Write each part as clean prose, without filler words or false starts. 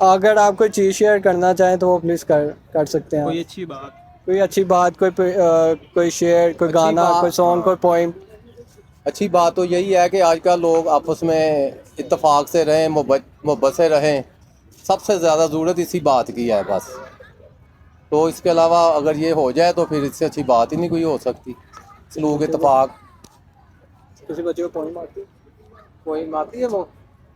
अगर आप कोई चीज़ शेयर करना चाहें तो वो प्लीज़ कर सकते हैं कोई आप। अच्छी बात। कोई अच्छी बात, कोई शेयर, कोई अच्छी गाना, बात। कोई सॉन्ग, कोई पोइम। अच्छी बात तो यही है कि आजकल लोग आपस में इत्तेफाक से रहें, मोहब्बत से रहें। सबसे ज़्यादा ज़रूरत इसी बात की है बस। तो इसके अलावा अगर ये हो जाए तो फिर इससे अच्छी बात ही नहीं कोई हो सकती। सलूक इत्तेफाक। किसी बच्चे को पोइम आती है? कोई आती है वो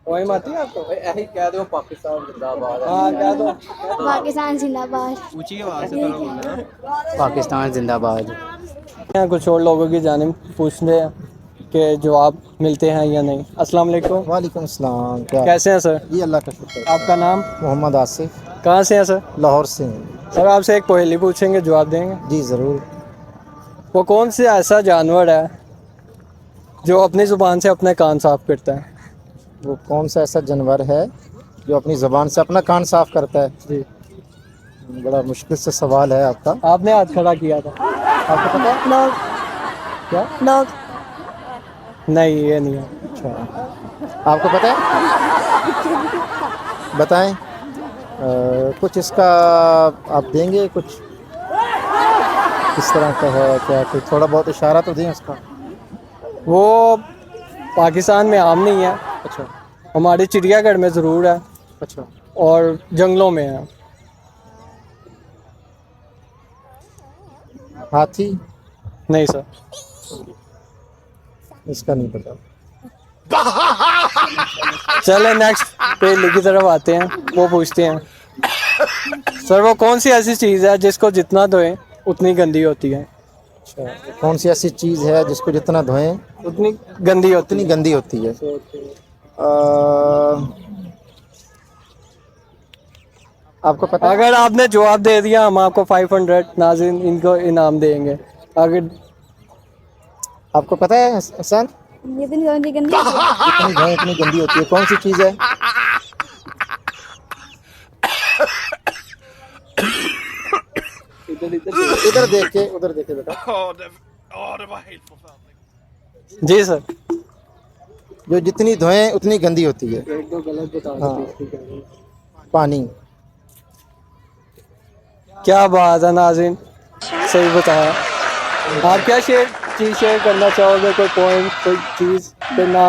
पोइम आती है आपको? यही कह दो पाकिस्तान जिंदाबाद। हाँ, क्या दो। पाकिस्तान जिंदाबाद। ऊंची आवाज से थोड़ा बोलना। पाकिस्तान जिंदाबाद। यहाँ कुछ और लोगों की जानिब पूछते हैं कि जवाब मिलते हैं या नहीं। अस्सलाम वालेकुम। वालेकुम सलाम। क्या कैसे हैं सर? ये अल्लाह का शुक्र है। आपका नाम? मोहम्मद आसिफ, कहाँ से हैं सर? लाहौर से हैं। सर आपसे एक पहेली पूछेंगे, जवाब देंगे? जी ज़रूर। वो कौन सा ऐसा जानवर है जो अपनी ज़ुबान से अपने कान साफ करता है? वो कौन सा ऐसा जानवर है जो अपनी ज़बान से अपना कान साफ करता है? जी, बड़ा मुश्किल से सवाल है आपका। आपने हाथ खड़ा किया था। आपको पता है? डॉग। क्या? डॉग। नहीं, ये नहीं है। अच्छा, आपको पता है? बताएं। कुछ इसका आप देंगे कुछ, किस तरह का है, क्या कोई थोड़ा बहुत इशारा तो दें उसका। वो पाकिस्तान में आम नहीं है, अच्छा हमारे चिड़ियाघर में ज़रूर है अच्छा। और जंगलों में है। हाथी? नहीं सर। इसका नहीं पता। चले नेक्स्ट पहेली की तरफ आते हैं। वो पूछते हैं सर, वो कौन सी ऐसी चीज़ है जिसको जितना धोएं उतनी गंदी होती है? अच्छा, कौन सी ऐसी चीज़ है जिसको जितना धोएं उतनी गंदी होती उतनी गंदी होती है? आपको पता है? अगर आपने जवाब दे दिया हम आपको 500 नाज़रीन इनको इनाम देंगे। अगर आपको पता है हसन? ये दिन गंदी गंदी। जितनी धोएं उतनी गंदी होती है, कौन सी चीज़ है? इधर देख के, उधर देखे बेटा। जी सर। जो जितनी धोएं उतनी गंदी होती है। एक दो गलत बता हाँ। पानी। क्या बात है नाज़रीन, सही बताया। आप क्या चीज़ शेयर करना चाहोगे? कोई पॉइंट, कोई चीज़, कोई ना?